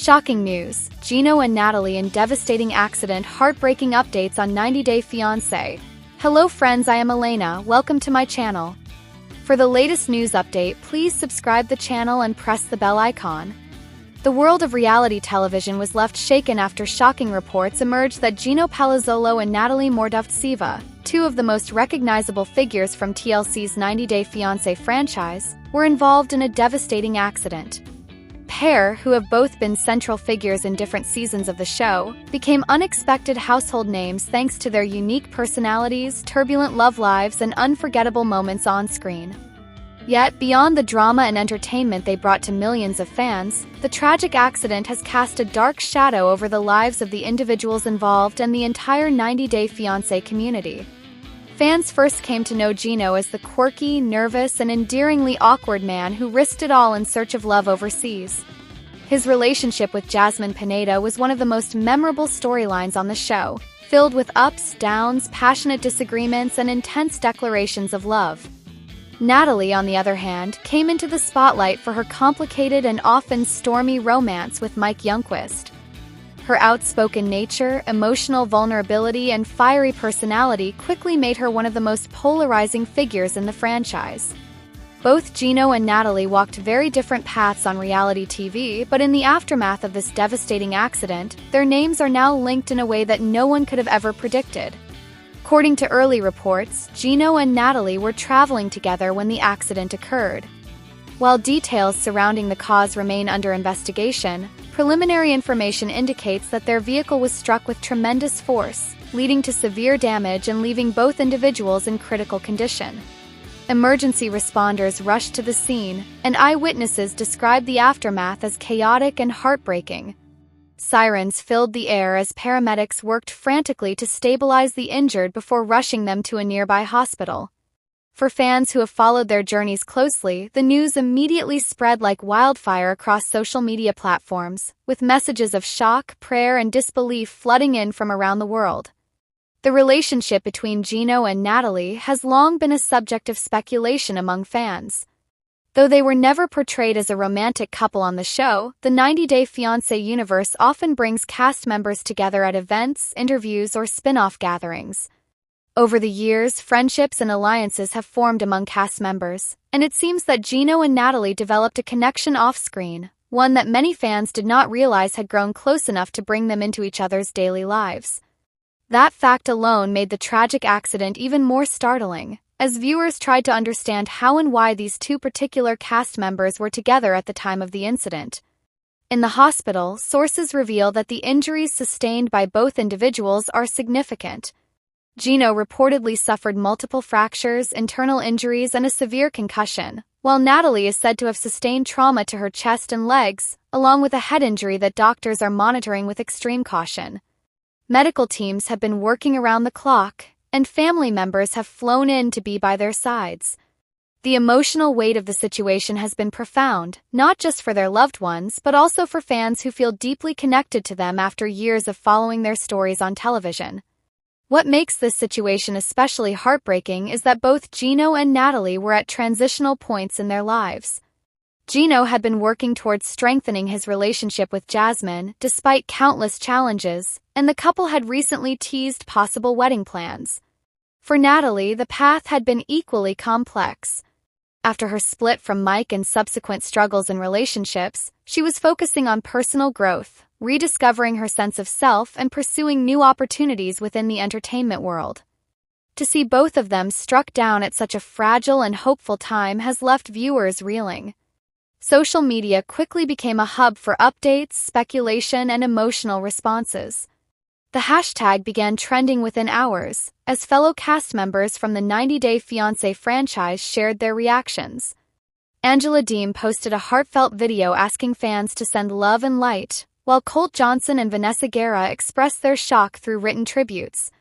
Shocking news, Gino and Natalie in devastating accident, heartbreaking updates on 90 Day Fiancé. Hello friends, I am Elena, welcome to my channel. For the latest news update, please subscribe the channel and press the bell icon. The world of reality television was left shaken after shocking reports emerged that Gino Palazzolo and Natalie Mordovtseva, two of the most recognizable figures from TLC's 90 Day Fiancé franchise, were involved in a devastating accident. Pair, who have both been central figures in different seasons of the show, became unexpected household names thanks to their unique personalities, turbulent love lives, and unforgettable moments on screen. Yet, beyond the drama and entertainment they brought to millions of fans, the tragic accident has cast a dark shadow over the lives of the individuals involved and the entire 90 Day Fiancé community. Fans first came to know Gino as the quirky, nervous, and endearingly awkward man who risked it all in search of love overseas. His relationship with Jasmine Pineda was one of the most memorable storylines on the show, filled with ups, downs, passionate disagreements, and intense declarations of love. Natalie, on the other hand, came into the spotlight for her complicated and often stormy romance with Mike Youngquist. Her outspoken nature, emotional vulnerability, and fiery personality quickly made her one of the most polarizing figures in the franchise. Both Gino and Natalie walked very different paths on reality TV, but in the aftermath of this devastating accident, their names are now linked in a way that no one could have ever predicted. According to early reports, Gino and Natalie were traveling together when the accident occurred. While details surrounding the cause remain under investigation, preliminary information indicates that their vehicle was struck with tremendous force, leading to severe damage and leaving both individuals in critical condition. Emergency responders rushed to the scene, and eyewitnesses described the aftermath as chaotic and heartbreaking. Sirens filled the air as paramedics worked frantically to stabilize the injured before rushing them to a nearby hospital. For fans who have followed their journeys closely, the news immediately spread like wildfire across social media platforms, with messages of shock, prayer, and disbelief flooding in from around the world. The relationship between Gino and Natalie has long been a subject of speculation among fans. Though they were never portrayed as a romantic couple on the show, the 90 Day Fiancé universe often brings cast members together at events, interviews, or spin-off gatherings. Over the years, friendships and alliances have formed among cast members, and it seems that Gino and Natalie developed a connection off-screen, one that many fans did not realize had grown close enough to bring them into each other's daily lives. That fact alone made the tragic accident even more startling, as viewers tried to understand how and why these two particular cast members were together at the time of the incident. In the hospital, sources reveal that the injuries sustained by both individuals are significant. Gino reportedly suffered multiple fractures, internal injuries, and a severe concussion, while Natalie is said to have sustained trauma to her chest and legs, along with a head injury that doctors are monitoring with extreme caution. Medical teams have been working around the clock, and family members have flown in to be by their sides. The emotional weight of the situation has been profound, not just for their loved ones, but also for fans who feel deeply connected to them after years of following their stories on television. What makes this situation especially heartbreaking is that both Gino and Natalie were at transitional points in their lives. Gino had been working towards strengthening his relationship with Jasmine, despite countless challenges, and the couple had recently teased possible wedding plans. For Natalie, the path had been equally complex. After her split from Mike and subsequent struggles in relationships, she was focusing on personal growth, rediscovering her sense of self, and pursuing new opportunities within the entertainment world. To see both of them struck down at such a fragile and hopeful time has left viewers reeling. Social media quickly became a hub for updates, speculation, and emotional responses. The hashtag began trending within hours, as fellow cast members from the 90 Day Fiancé franchise shared their reactions. Angela Deem posted a heartfelt video asking fans to send love and light, while Colt Johnson and Vanessa Guerra expressed their shock through written tributes.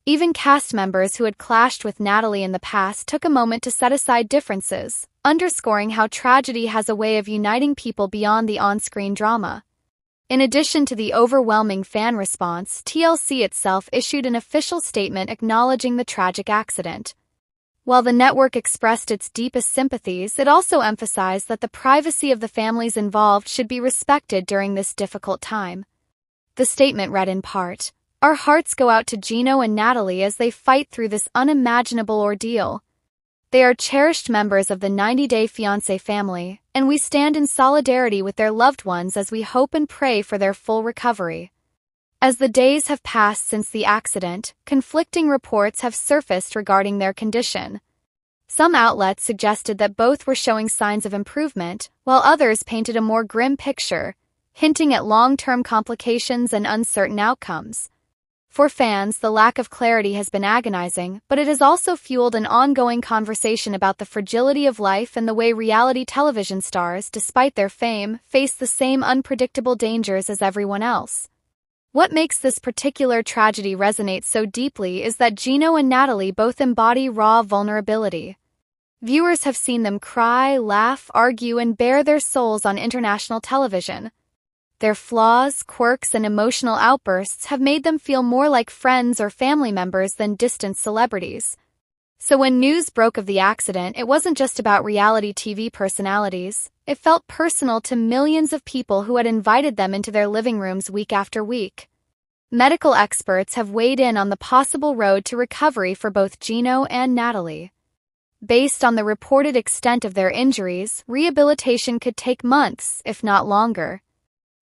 Even cast members who had clashed with Natalie in the past took a moment to set aside differences, underscoring how tragedy has a way of uniting people beyond the on-screen drama. In addition to the overwhelming fan response, TLC itself issued an official statement acknowledging the tragic accident. While the network expressed its deepest sympathies, it also emphasized that the privacy of the families involved should be respected during this difficult time. The statement read in part, "Our hearts go out to Gino and Natalie as they fight through this unimaginable ordeal. They are cherished members of the 90-Day Fiancé family, and we stand in solidarity with their loved ones as we hope and pray for their full recovery." As the days have passed since the accident, conflicting reports have surfaced regarding their condition. Some outlets suggested that both were showing signs of improvement, while others painted a more grim picture, hinting at long-term complications and uncertain outcomes. For fans, the lack of clarity has been agonizing, but it has also fueled an ongoing conversation about the fragility of life and the way reality television stars, despite their fame, face the same unpredictable dangers as everyone else. What makes this particular tragedy resonate so deeply is that Gino and Natalie both embody raw vulnerability. Viewers have seen them cry, laugh, argue, and bare their souls on international television. Their flaws, quirks, and emotional outbursts have made them feel more like friends or family members than distant celebrities. So when news broke of the accident, it wasn't just about reality TV personalities. It felt personal to millions of people who had invited them into their living rooms week after week. Medical experts have weighed in on the possible road to recovery for both Gino and Natalie. Based on the reported extent of their injuries, rehabilitation could take months, if not longer.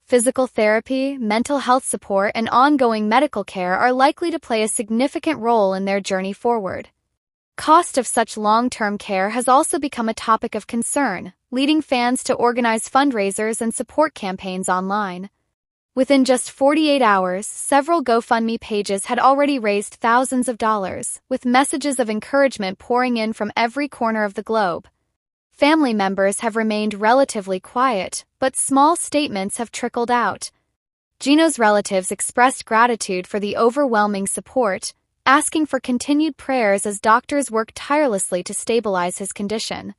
Physical therapy, mental health support, and ongoing medical care are likely to play a significant role in their journey forward. Cost of such long-term care has also become a topic of concern, leading fans to organize fundraisers and support campaigns online. Within just 48 hours, several GoFundMe pages had already raised thousands of dollars, with messages of encouragement pouring in from every corner of the globe. Family members have remained relatively quiet, but small statements have trickled out. Gino's relatives expressed gratitude for the overwhelming support, asking for continued prayers as doctors work tirelessly to stabilize his condition.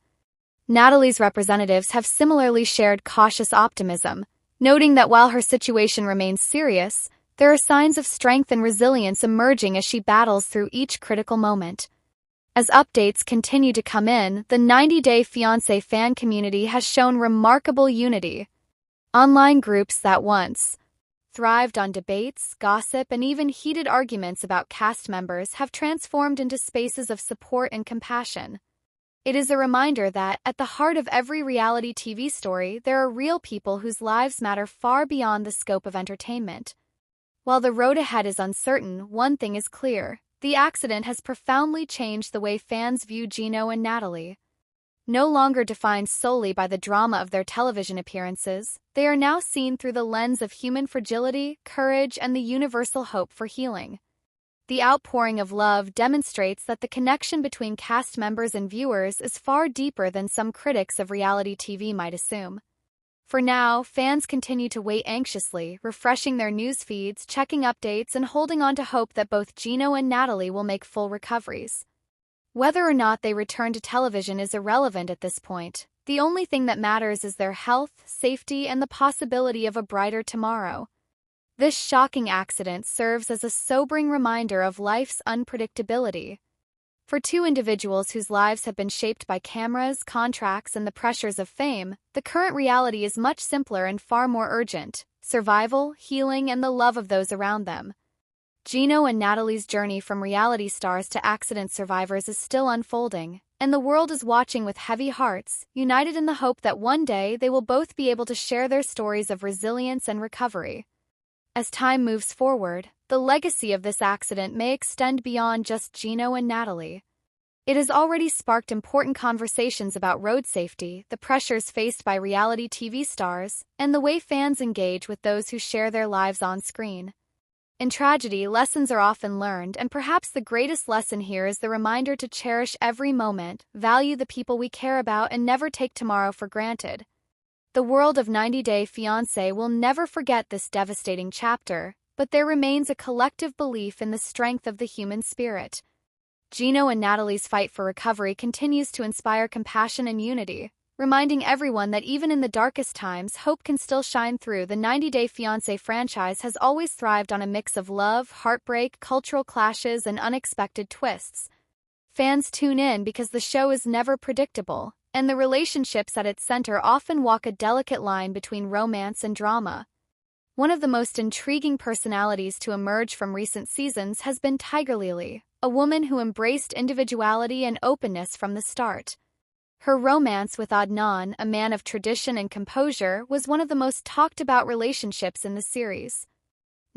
Natalie's representatives have similarly shared cautious optimism, noting that while her situation remains serious, there are signs of strength and resilience emerging as she battles through each critical moment. As updates continue to come in, the 90-Day Fiancé fan community has shown remarkable unity. Online groups that once thrived on debates, gossip, and even heated arguments about cast members have transformed into spaces of support and compassion. It is a reminder that, at the heart of every reality TV story, there are real people whose lives matter far beyond the scope of entertainment. While the road ahead is uncertain, one thing is clear: the accident has profoundly changed the way fans view Gino and Natalie. No longer defined solely by the drama of their television appearances, they are now seen through the lens of human fragility, courage, and the universal hope for healing. The outpouring of love demonstrates that the connection between cast members and viewers is far deeper than some critics of reality TV might assume. For now, fans continue to wait anxiously, refreshing their news feeds, checking updates, and holding on to hope that both Gino and Natalie will make full recoveries. Whether or not they return to television is irrelevant at this point. The only thing that matters is their health, safety, and the possibility of a brighter tomorrow. This shocking accident serves as a sobering reminder of life's unpredictability. For two individuals whose lives have been shaped by cameras, contracts, and the pressures of fame, the current reality is much simpler and far more urgent: survival, healing, and the love of those around them. Gino and Natalie's journey from reality stars to accident survivors is still unfolding, and the world is watching with heavy hearts, united in the hope that one day they will both be able to share their stories of resilience and recovery. As time moves forward, the legacy of this accident may extend beyond just Gino and Natalie. It has already sparked important conversations about road safety, the pressures faced by reality TV stars, and the way fans engage with those who share their lives on screen. In tragedy, lessons are often learned, and perhaps the greatest lesson here is the reminder to cherish every moment, value the people we care about, and never take tomorrow for granted. The world of 90-Day Fiancé will never forget this devastating chapter, but there remains a collective belief in the strength of the human spirit. Gino and Natalie's fight for recovery continues to inspire compassion and unity, reminding everyone that even in the darkest times, hope can still shine through. The 90-Day Fiancé franchise has always thrived on a mix of love, heartbreak, cultural clashes, and unexpected twists. Fans tune in because the show is never predictable, and the relationships at its center often walk a delicate line between romance and drama. One of the most intriguing personalities to emerge from recent seasons has been Tiger Lily, a woman who embraced individuality and openness from the start. Her romance with Adnan, a man of tradition and composure, was one of the most talked-about relationships in the series.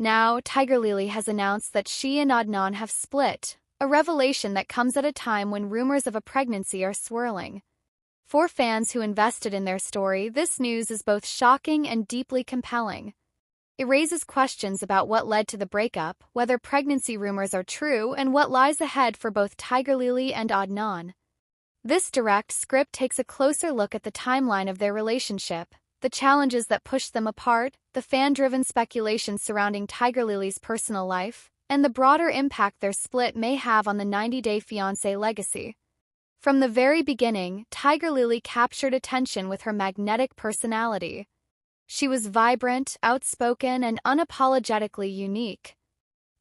Now, Tiger Lily has announced that she and Adnan have split, a revelation that comes at a time when rumors of a pregnancy are swirling. For fans who invested in their story, this news is both shocking and deeply compelling. It raises questions about what led to the breakup, whether pregnancy rumors are true, and what lies ahead for both Tiger Lily and Adnan. This direct script takes a closer look at the timeline of their relationship, the challenges that pushed them apart, the fan-driven speculation surrounding Tiger Lily's personal life, and the broader impact their split may have on the 90-Day Fiancé legacy. From the very beginning, Tiger Lily captured attention with her magnetic personality. She was vibrant, outspoken, and unapologetically unique.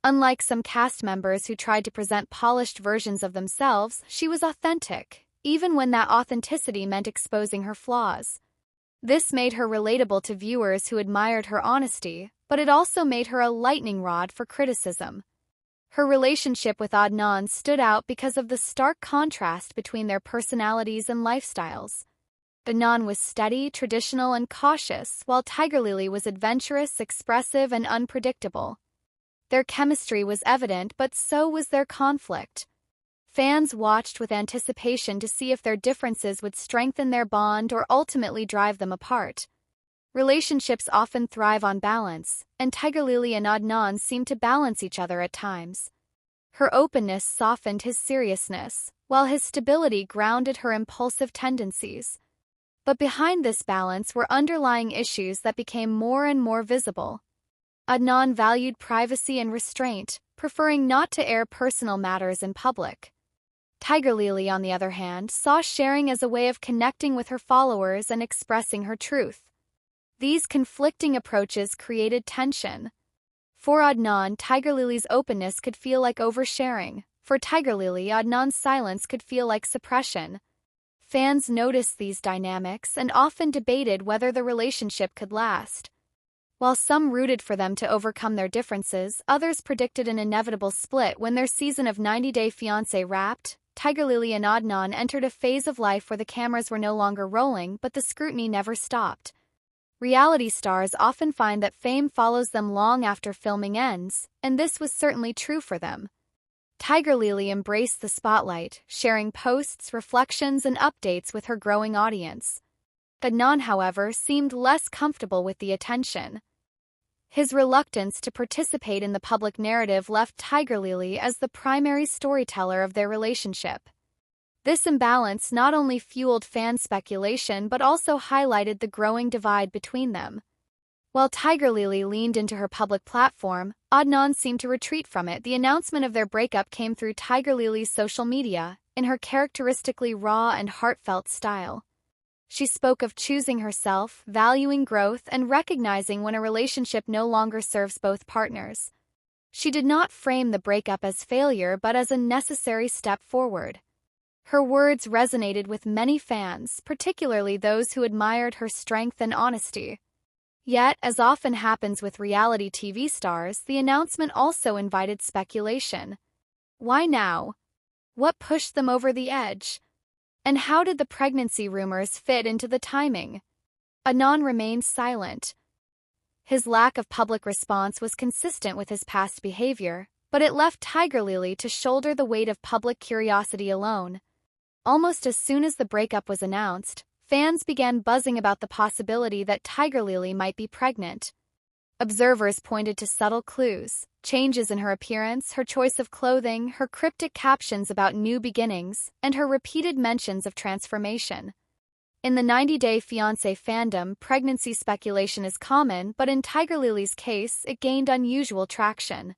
Unlike some cast members who tried to present polished versions of themselves, she was authentic, even when that authenticity meant exposing her flaws. This made her relatable to viewers who admired her honesty, but it also made her a lightning rod for criticism. Her relationship with Adnan stood out because of the stark contrast between their personalities and lifestyles. Adnan was steady, traditional, and cautious, while Tiger Lily was adventurous, expressive, and unpredictable. Their chemistry was evident, but so was their conflict. Fans watched with anticipation to see if their differences would strengthen their bond or ultimately drive them apart. Relationships often thrive on balance, and Tiger Lily and Adnan seemed to balance each other at times. Her openness softened his seriousness, while his stability grounded her impulsive tendencies. But behind this balance were underlying issues that became more and more visible. Adnan valued privacy and restraint, preferring not to air personal matters in public. Tiger Lily, on the other hand, saw sharing as a way of connecting with her followers and expressing her truth. These conflicting approaches created tension. For Adnan, Tiger Lily's openness could feel like oversharing. For Tiger Lily, Adnan's silence could feel like suppression. Fans noticed these dynamics and often debated whether the relationship could last. While some rooted for them to overcome their differences, others predicted an inevitable split when their season of 90-Day Fiancé wrapped. Tiger Lily and Adnan entered a phase of life where the cameras were no longer rolling, but the scrutiny never stopped. Reality stars often find that fame follows them long after filming ends, and this was certainly true for them. Tiger Lily embraced the spotlight, sharing posts, reflections, and updates with her growing audience. Adnan, however, seemed less comfortable with the attention. His reluctance to participate in the public narrative left Tiger Lily as the primary storyteller of their relationship. This imbalance not only fueled fan speculation but also highlighted the growing divide between them. While Tiger Lily leaned into her public platform, Adnan seemed to retreat from it. The announcement of their breakup came through Tiger Lily's social media, in her characteristically raw and heartfelt style. She spoke of choosing herself, valuing growth, and recognizing when a relationship no longer serves both partners. She did not frame the breakup as failure but as a necessary step forward. Her words resonated with many fans, particularly those who admired her strength and honesty. Yet, as often happens with reality TV stars, the announcement also invited speculation. Why now? What pushed them over the edge? And how did the pregnancy rumors fit into the timing? Adnan remained silent. His lack of public response was consistent with his past behavior, but it left Tiger Lily to shoulder the weight of public curiosity alone. Almost as soon as the breakup was announced, fans began buzzing about the possibility that Tiger Lily might be pregnant. Observers pointed to subtle clues, changes in her appearance, her choice of clothing, her cryptic captions about new beginnings, and her repeated mentions of transformation. In the 90-Day Fiancé fandom, pregnancy speculation is common, but in Tiger Lily's case, it gained unusual traction.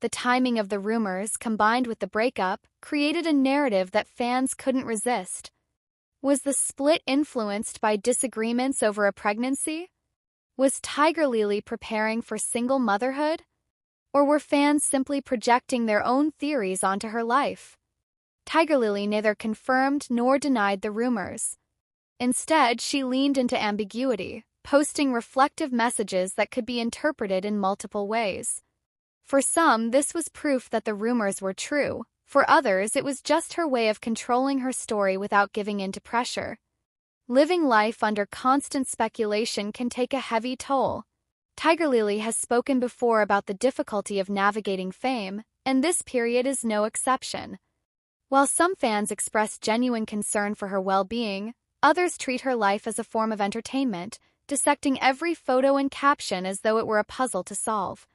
The timing of the rumors, combined with the breakup, created a narrative that fans couldn't resist. Was the split influenced by disagreements over a pregnancy? Was Tiger Lily preparing for single motherhood? Or were fans simply projecting their own theories onto her life? Tiger Lily neither confirmed nor denied the rumors. Instead, she leaned into ambiguity, posting reflective messages that could be interpreted in multiple ways. For some, this was proof that the rumors were true. For others, it was just her way of controlling her story without giving in to pressure. Living life under constant speculation can take a heavy toll. Tiger Lily has spoken before about the difficulty of navigating fame, and this period is no exception. While some fans express genuine concern for her well-being, others treat her life as a form of entertainment, dissecting every photo and caption as though it were a puzzle to solve.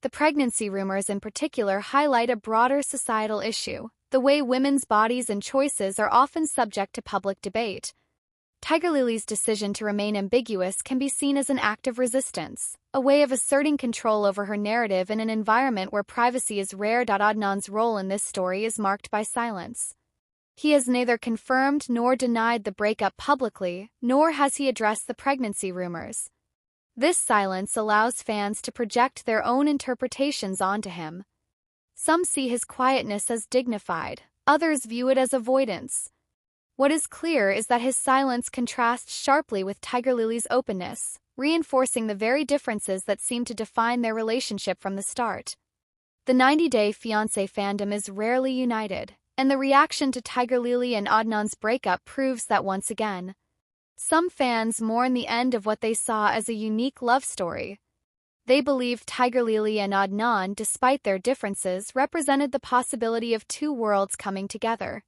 The pregnancy rumors in particular highlight a broader societal issue, the way women's bodies and choices are often subject to public debate. Tiger Lily's decision to remain ambiguous can be seen as an act of resistance, a way of asserting control over her narrative in an environment where privacy is rare. Adnan's role in this story is marked by silence. He has neither confirmed nor denied the breakup publicly, nor has he addressed the pregnancy rumors. This silence allows fans to project their own interpretations onto him. Some see his quietness as dignified, others view it as avoidance. What is clear is that his silence contrasts sharply with Tiger Lily's openness, reinforcing the very differences that seem to define their relationship from the start. The 90-Day Fiancé fandom is rarely united, and the reaction to Tiger Lily and Adnan's breakup proves that once again. Some fans mourn the end of what they saw as a unique love story. They believe Tiger Lily and Adnan, despite their differences, represented the possibility of two worlds coming together.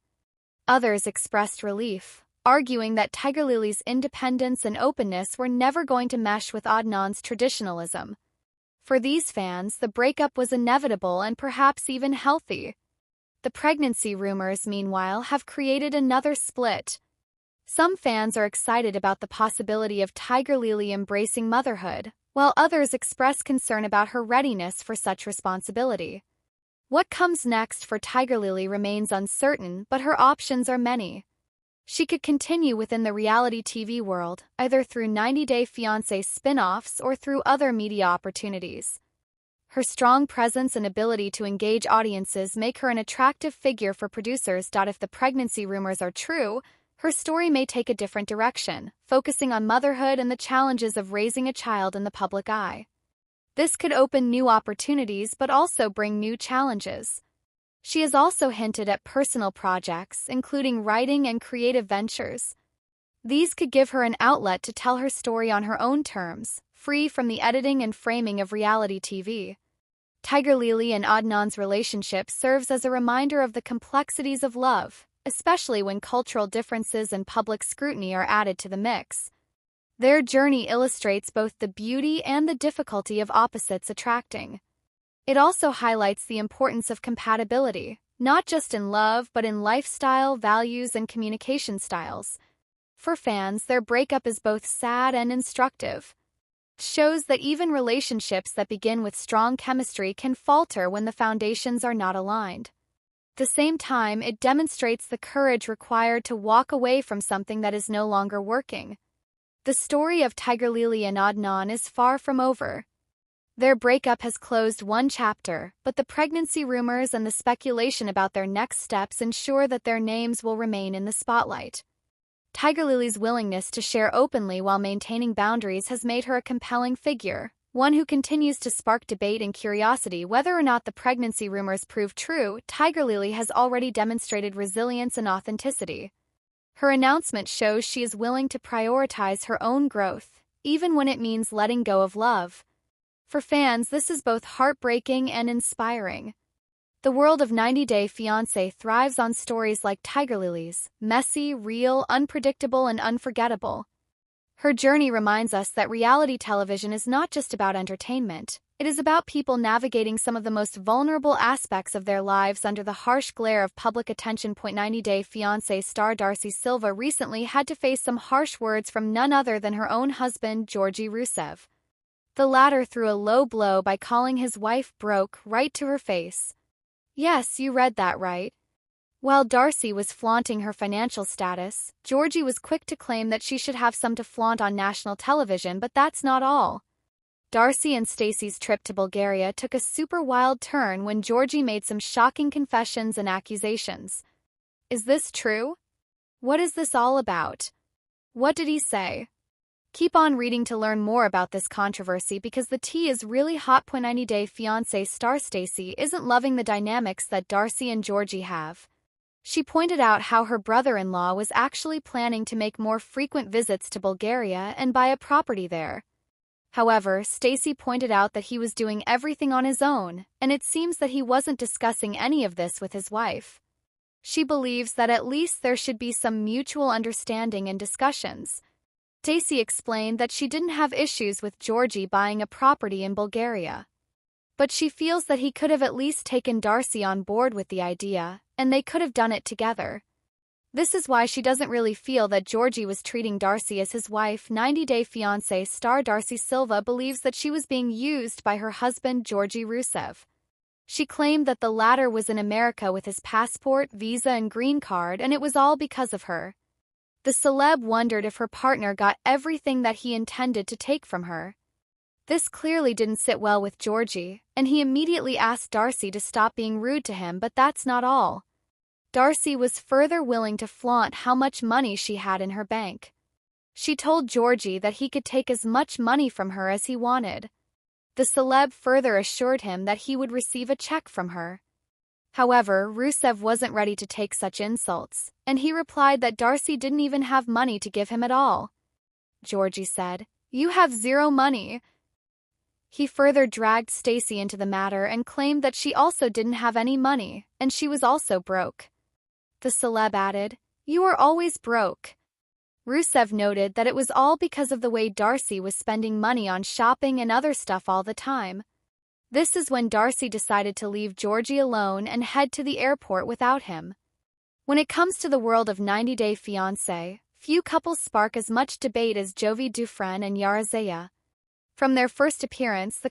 Others expressed relief, arguing that Tiger Lily's independence and openness were never going to mesh with Adnan's traditionalism. For these fans, the breakup was inevitable and perhaps even healthy. The pregnancy rumors, meanwhile, have created another split. Some fans are excited about the possibility of Tiger Lily embracing motherhood, while others express concern about her readiness for such responsibility. What comes next for Tiger Lily remains uncertain, but her options are many. She could continue within the reality TV world, either through 90-Day Fiancé spin-offs or through other media opportunities. Her strong presence and ability to engage audiences make her an attractive figure for producers. If the pregnancy rumors are true, her story may take a different direction, focusing on motherhood and the challenges of raising a child in the public eye. This could open new opportunities but also bring new challenges. She has also hinted at personal projects, including writing and creative ventures. These could give her an outlet to tell her story on her own terms, free from the editing and framing of reality TV. Tiger Lily and Adnan's relationship serves as a reminder of the complexities of love, especially when cultural differences and public scrutiny are added to the mix. Their journey illustrates both the beauty and the difficulty of opposites attracting. It also highlights the importance of compatibility, not just in love but in lifestyle, values, and communication styles. For fans, their breakup is both sad and instructive. It shows that even relationships that begin with strong chemistry can falter when the foundations are not aligned. At the same time, it demonstrates the courage required to walk away from something that is no longer working. The story of Tiger Lily and Adnan is far from over. Their breakup has closed one chapter, but the pregnancy rumors and the speculation about their next steps ensure that their names will remain in the spotlight. Tiger Lily's willingness to share openly while maintaining boundaries has made her a compelling figure, one who continues to spark debate and curiosity. Whether or not the pregnancy rumors prove true, Tiger Lily has already demonstrated resilience and authenticity. Her announcement shows she is willing to prioritize her own growth, even when it means letting go of love. For fans, this is both heartbreaking and inspiring. The world of 90-Day Fiancé thrives on stories like Tiger Lily's, messy, real, unpredictable, and unforgettable. Her journey reminds us that reality television is not just about entertainment. It is about people navigating some of the most vulnerable aspects of their lives under the harsh glare of public attention. 90-Day Fiancé star Darcy Silva recently had to face some harsh words from none other than her own husband, Georgi Rusev. The latter threw a low blow by calling his wife broke right to her face. Yes, you read that right. While Darcy was flaunting her financial status, Georgie was quick to claim that she should have some to flaunt on national television, but that's not all. Darcy and Stacey's trip to Bulgaria took a super wild turn when Georgie made some shocking confessions and accusations. Is this true? What is this all about? What did he say? Keep on reading to learn more about this controversy because the tea is really hot. 90 Day Fiancé star Stacey isn't loving the dynamics that Darcy and Georgie have. She pointed out how her brother-in-law was actually planning to make more frequent visits to Bulgaria and buy a property there. However, Stacey pointed out that he was doing everything on his own, and it seems that he wasn't discussing any of this with his wife. She believes that at least there should be some mutual understanding and discussions. Stacey explained that she didn't have issues with Georgie buying a property in Bulgaria. But she feels that he could have at least taken Darcy on board with the idea, and they could have done it together. This is why she doesn't really feel that Georgie was treating Darcy as his wife. 90 Day Fiancé star Darcy Silva believes that she was being used by her husband Georgie Rusev. She claimed that the latter was in America with his passport, visa and green card, and it was all because of her. The celeb wondered if her partner got everything that he intended to take from her. This clearly didn't sit well with Georgie, and he immediately asked Darcy to stop being rude to him, but that's not all. Darcy was further willing to flaunt how much money she had in her bank. She told Georgie that he could take as much money from her as he wanted. The celeb further assured him that he would receive a check from her. However, Rusev wasn't ready to take such insults, and he replied that Darcy didn't even have money to give him at all. Georgie said, "You have zero money." He further dragged Stacey into the matter and claimed that she also didn't have any money, and she was also broke. The celeb added, "You are always broke." Rusev noted that it was all because of the way Darcy was spending money on shopping and other stuff all the time. This is when Darcy decided to leave Georgie alone and head to the airport without him. When it comes to the world of 90 Day Fiancé, few couples spark as much debate as Jovi Dufresne and Yara Zaya. From their first appearance, the